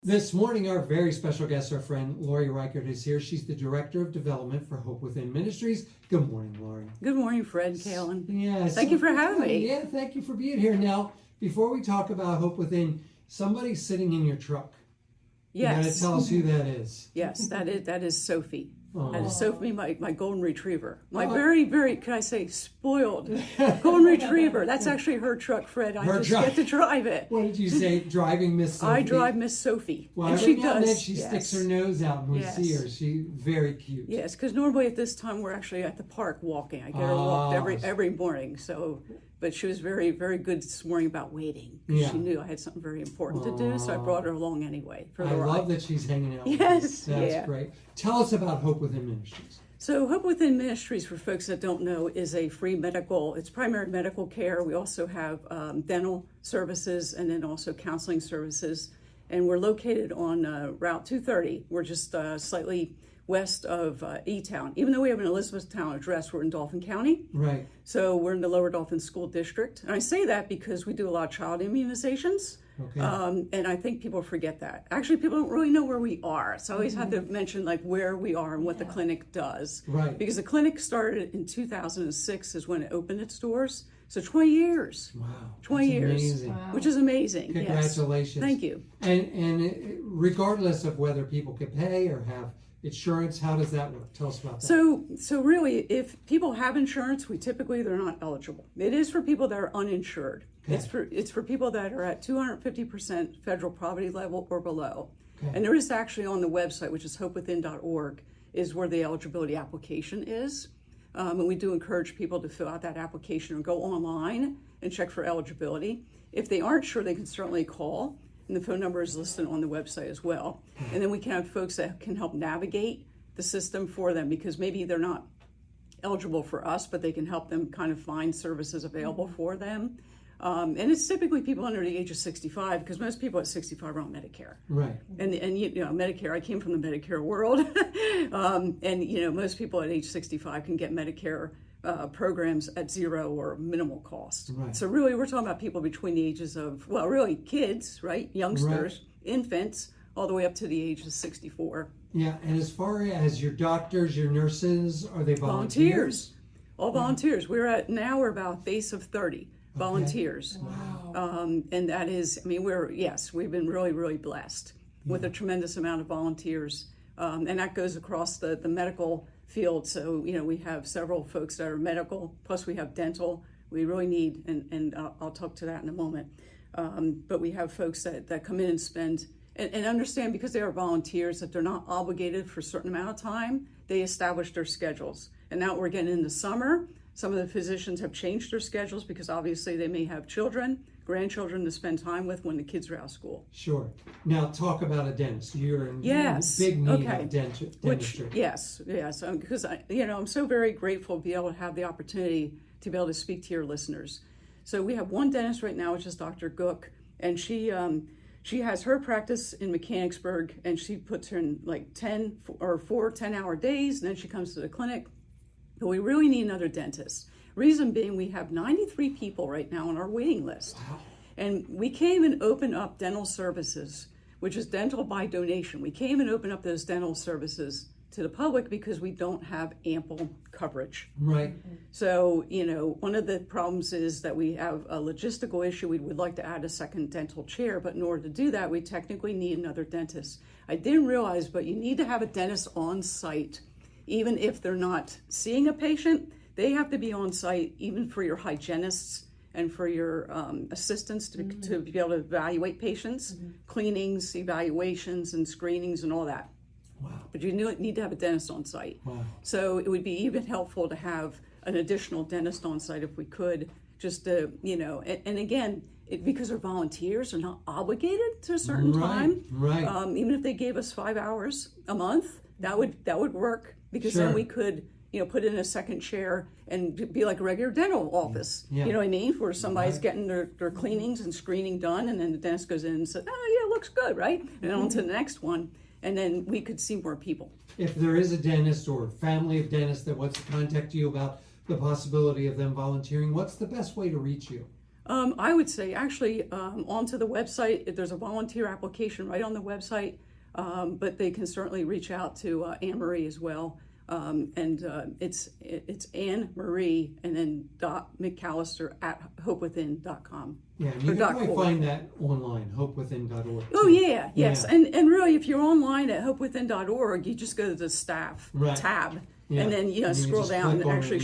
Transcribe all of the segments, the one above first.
This morning, our very special guest, our friend Laurie Reichert, is here. She's the Director of Development for Hope Within Ministries. Good morning, Laurie. Good morning, Fred and Kaylin. Yes. Thank you for having me. Yeah, thank you for being here. Now, before we talk about Hope Within, somebody's sitting in your truck. Yes. You got to tell us who that is. Yes, that is Sophie. Oh. That is Sophie, my golden retriever. My very, can I say, spoiled golden retriever. That's actually her truck, Fred. I just get to drive it. What did you say? Driving Miss Sophie? I drive Miss Sophie. Well, and every she now and then does. she sticks her nose out and we see her. She's very cute. Yes, because normally at this time we're actually at the park walking. I get her walked every morning. So, but she was very, very good this morning about waiting. Yeah. She knew I had something very important to do, so I brought her along anyway for the I ride. love that she's hanging out. Yes, with us. That's great. Tell us about Hope Within Ministries. So Hope Within Ministries, for folks that don't know, is a free it's primary medical care. We also have dental services and then also counseling services. And we're located on Route 230. We're just slightly west of E-Town. Even though we have an Elizabethtown address, we're in Dauphin County. Right. So we're in the Lower Dauphin School District. And I say that because we do a lot of child immunizations. Okay. And I think people forget that. Actually, people don't really know where we are. So I always have to mention like where we are and what the clinic does. Right. Because the clinic started in 2006 is when it opened its doors. So 20 years. Wow. 20 years. Amazing. Wow. Which is amazing. Congratulations. Yes. Thank you. And regardless of whether people could pay or have insurance, how does that work? Tell us about that. So really, if people have insurance, they're not eligible. It is for people that are uninsured. Okay. It's for people that are at 250% federal poverty level or below. Okay. And there is actually on the website, which is hopewithin.org, is where the eligibility application is. And we do encourage people to fill out that application or go online and check for eligibility. If they aren't sure, they can certainly call. And the phone number is listed on the website as well. And then we can have folks that can help navigate the system for them because maybe they're not eligible for us, but they can help them kind of find services available for them. And it's typically people under the age of 65 because most people at 65 are on Medicare. Right. And you know, Medicare, I came from the Medicare world. And, you know, most people at age 65 can get Medicare programs at zero or minimal cost. Right. So really, we're talking about people between the ages of, well, really kids, right? Youngsters, infants, all the way up to the age of 64. Yeah, and as far as your doctors, your nurses, are they volunteers? All volunteers. We're about a base of 30 volunteers. Wow. And that is, I mean, we've been really, really blessed with a tremendous amount of volunteers. And that goes across the medical field. So, you know, we have several folks that are medical, plus we have dental. We really need, and I'll talk to that in a moment. But we have folks that come in and spend, and understand because they are volunteers that they're not obligated for a certain amount of time. They establish their schedules. And now we're getting into summer. Some of the physicians have changed their schedules because obviously they may have children, grandchildren to spend time with when the kids are out of school. Sure. Now talk about a dentist. You're in big need of dentistry. Yes. Because I'm so very grateful to be able to have the opportunity to be able to speak to your listeners. So we have one dentist right now, which is Dr. Gook, and she has her practice in Mechanicsburg, and she puts her in like 4 10-hour days, and then she comes to the clinic. But we really need another dentist. Reason being, we have 93 people right now on our waiting list. Wow. And we came and opened up dental services, which is dental by donation. We came and opened up those dental services to the public because we don't have ample coverage. Right. So, you know, one of the problems is that we have a logistical issue. We would like to add a second dental chair, but in order to do that, we technically need another dentist. I didn't realize, but you need to have a dentist on site. Even if they're not seeing a patient, they have to be on site even for your hygienists and for your assistants to be able to evaluate patients, cleanings, evaluations, and screenings and all that. Wow. But you need to have a dentist on site. Wow. So it would be even helpful to have an additional dentist on site if we could, just to, you know, and again, because they're volunteers, they're not obligated to a certain time. Right. Even if they gave us 5 hours a month, that would work. Because then we could, you know, put in a second chair and be like a regular dental office. Yeah. You know what I mean? Where somebody's getting their cleanings and screening done, and then the dentist goes in and says, "Oh yeah, it looks good, right?" And then on to the next one, and then we could see more people. If there is a dentist or a family of dentists that wants to contact you about the possibility of them volunteering, what's the best way to reach you? I would say actually onto the website, there's a volunteer application right on the website, but they can certainly reach out to Anne Marie as well. It's Anne Marie and then .McAllister at hopewithin.com. Yeah, and you can probably find that online, hopewithin.org. Oh, yeah, yes. Yeah. And really, if you're online at hopewithin.org, you just go to the staff tab, and then scroll down and actually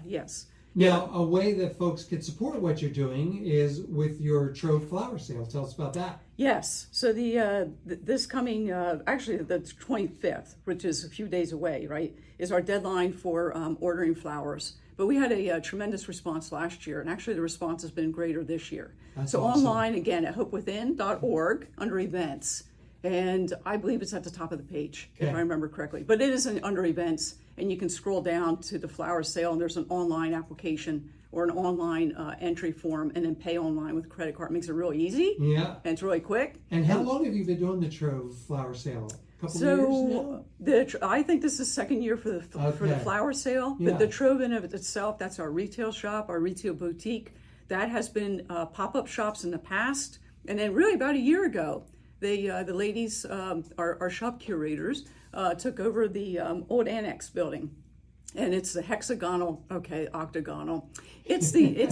yes. Now, a way that folks can support what you're doing is with your Trove flower sale. Tell us about that. Yes. So this coming, actually the 25th, which is a few days away, right, is our deadline for ordering flowers. But we had a tremendous response last year, and actually the response has been greater this year. That's so awesome. Online, again, at hopewithin.org under events. And I believe it's at the top of the page, if I remember correctly. But it is under events, and you can scroll down to the flower sale, and there's an online application or an online entry form, and then pay online with a credit card. It makes it really easy. Yeah. And it's really quick. And how long have you been doing the Trove flower sale? A couple of years now? I think this is the second year for the flower sale. Yeah. The Trove in of itself, that's our retail shop, our retail boutique. That has been pop-up shops in the past. And then really about a year ago, the ladies, our shop curators, took over the old annex building, and it's the octagonal. It's the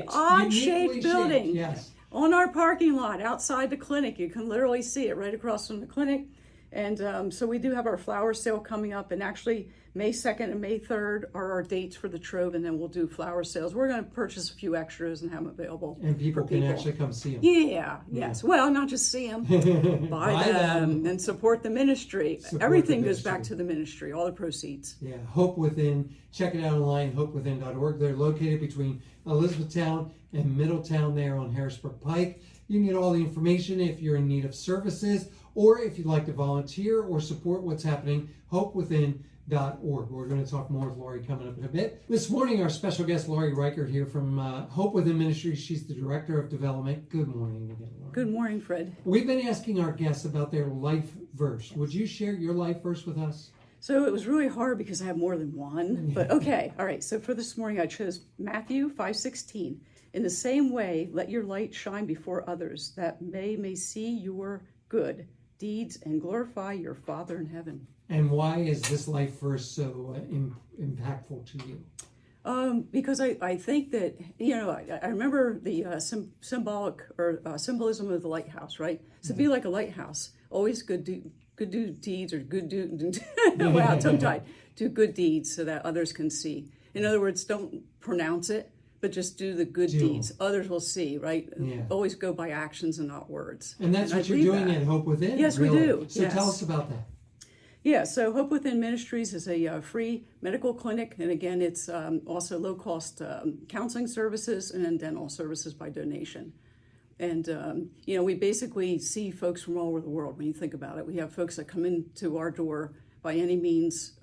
odd-shaped building. Yes. On our parking lot outside the clinic. You can literally see it right across from the clinic. And so we do have our flower sale coming up, and actually May 2nd and May 3rd are our dates for the Trove, and then we'll do flower sales. We're going to purchase a few extras and have them available. And people can actually come see them. Yeah, yes. Well, not just see them, buy them, and support the ministry. Everything goes back to the ministry, all the proceeds. Yeah, Hope Within. Check it out online, hopewithin.org. They're located between Elizabethtown and Middletown there on Harrisburg Pike. You can get all the information if you're in need of services, or if you'd like to volunteer or support what's happening, hopewithin.org. We're going to talk more with Laurie coming up in a bit. This morning, our special guest, Laurie Reichert, here from Hope Within Ministries. She's the Director of Development. Good morning again, Laurie. Good morning, Fred. We've been asking our guests about their life verse. Would you share your life verse with us? So it was really hard because I have more than one, but okay. All right. So for this morning, I chose Matthew 5:16. In the same way, let your light shine before others, that they may see your good deeds and glorify your Father in heaven. And why is this life verse so impactful to you? Because I think that, I remember the symbolic or symbolism of the lighthouse, right? So be like a lighthouse, always good deeds or wow, tongue-tied. Do good deeds so that others can see. In other words, don't pronounce it, but just do the good deeds. Others will see, right? Yeah. Always go by actions and not words. And that's what you're doing at Hope Within? Yes, really? we do. So tell us about that. Yeah, so Hope Within Ministries is a free medical clinic. And again, it's also low-cost counseling services and dental services by donation. And, we basically see folks from all over the world when you think about it. We have folks that come into our door by any means.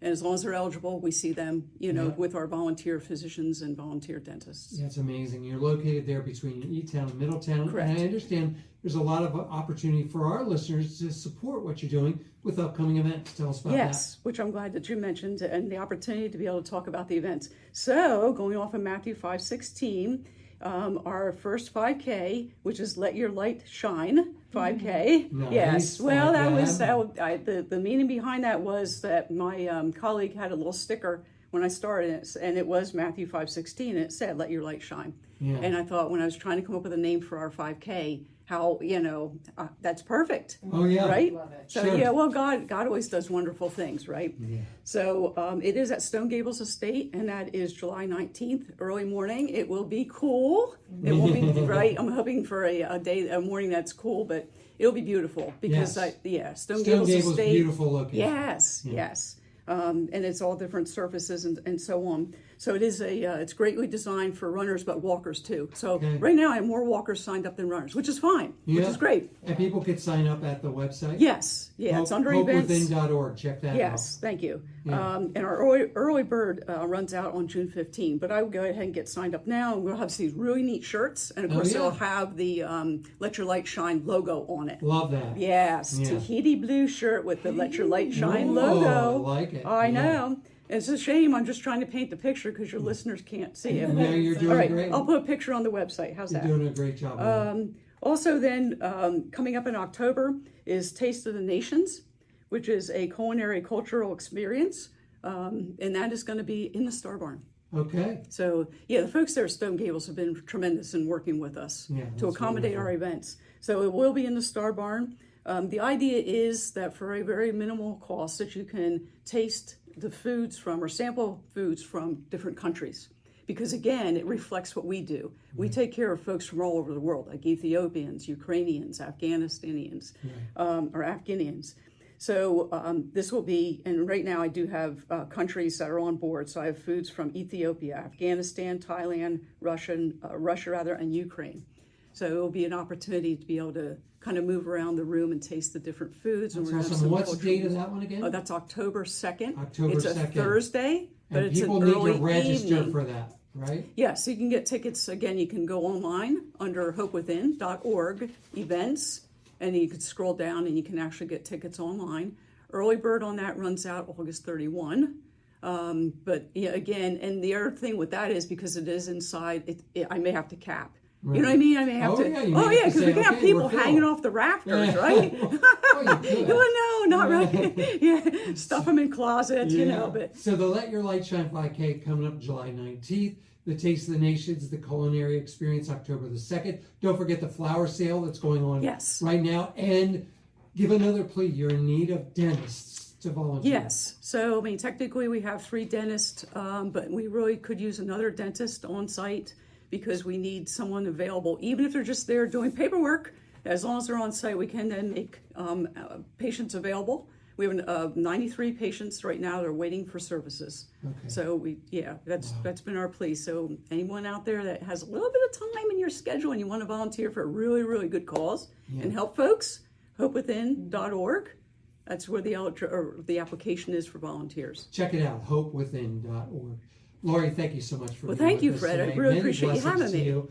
And as long as they're eligible, we see them, with our volunteer physicians and volunteer dentists. That's amazing. You're located there between E-Town and Middletown. Correct. And I understand there's a lot of opportunity for our listeners to support what you're doing with upcoming events. Tell us about that. Yes, which I'm glad that you mentioned, and the opportunity to be able to talk about the events. So going off of Matthew 5:16, our first 5K, which is Let Your Light Shine 5K. Nice. Yes. Well, Like the meaning behind that was that my colleague had a little sticker when I started, and it was Matthew 5:16, and it said, "Let your light shine." Yeah. And I thought when I was trying to come up with a name for our 5K, how that's perfect. Oh yeah, right. Love it. So Sure. well, God always does wonderful things, right? Yeah. So it is at Stone Gables Estate, and that is July 19th, early morning. It will be cool. It won't be right. I'm hoping for a morning that's cool, but it'll be beautiful because Stone Gables Estate, beautiful location. Yes, yes. And it's all different surfaces and so on. So it is it's greatly designed for runners, but walkers too. So right now I have more walkers signed up than runners, which is fine, which is great. And people could sign up at the website? Yes, it's under events. Hopewithin.org. Check that out. Yes, thank you. Yeah. And our early bird runs out on June 15, but I will go ahead and get signed up now. And we'll have these really neat shirts, and of course they'll have the Let Your Light Shine logo on it. Love that. Yes, Tahiti blue shirt with the Let Your Light Shine Ooh, logo. I like it. I know. It's a shame. I'm just trying to paint the picture because your listeners can't see it. No, you're doing All right, great. I'll put a picture on the website. How's You're that? doing a great job. Also then, coming up in October is Taste of the Nations, which is a culinary cultural experience. And that is going to be in the Star Barn. Okay. So, yeah, the folks there at Stone Gables have been tremendous in working with us to accommodate our events. So it will be in the Star Barn. The idea is that for a very minimal cost that you can taste the foods from or sample foods from different countries. Because again, it reflects what we do. We take care of folks from all over the world, like Ethiopians, Ukrainians, Afghanistanians, or Afghanians. So this will be, and right now I do have countries that are on board. So I have foods from Ethiopia, Afghanistan, Thailand, Russia, and Ukraine. So it will be an opportunity to be able to kind of move around the room and taste the different foods. That's and we're awesome. What's the date of that one again? Oh, that's October 2nd. October it's 2nd. It's a Thursday, but and it's an people early need to register evening. for that, right? Yeah, so you can get tickets. Again, you can go online under hopewithin.org events, and you can scroll down and you can actually get tickets online. Early bird on that runs out August 31. But yeah, again, and the other thing with that is because it is inside, I may have to cap. Right. You know what I mean? I may have to. Yeah, because we can have people hanging off the rafters, right? Oh, no, not really. Yeah, stuff them in closets, you know. But so the Let Your Light Shine 5K coming up July 19th. The Taste of the Nations, the culinary experience, October the 2nd. Don't forget the flower sale that's going on right now. And give another plea. You're in need of dentists to volunteer. Yes. So, I mean, technically we have 3 dentists, but we really could use another dentist on site because we need someone available. Even if they're just there doing paperwork, as long as they're on site, we can then make patients available. We have 93 patients right now that are waiting for services. Okay. So that's been our plea. So anyone out there that has a little bit of time in your schedule and you want to volunteer for a really, really good cause and help folks, hopewithin.org. That's where the application is for volunteers. Check it out, hopewithin.org. Laurie, thank you so much for being thank with you, us Fred. today. I really Many appreciate you blessings having to me. you.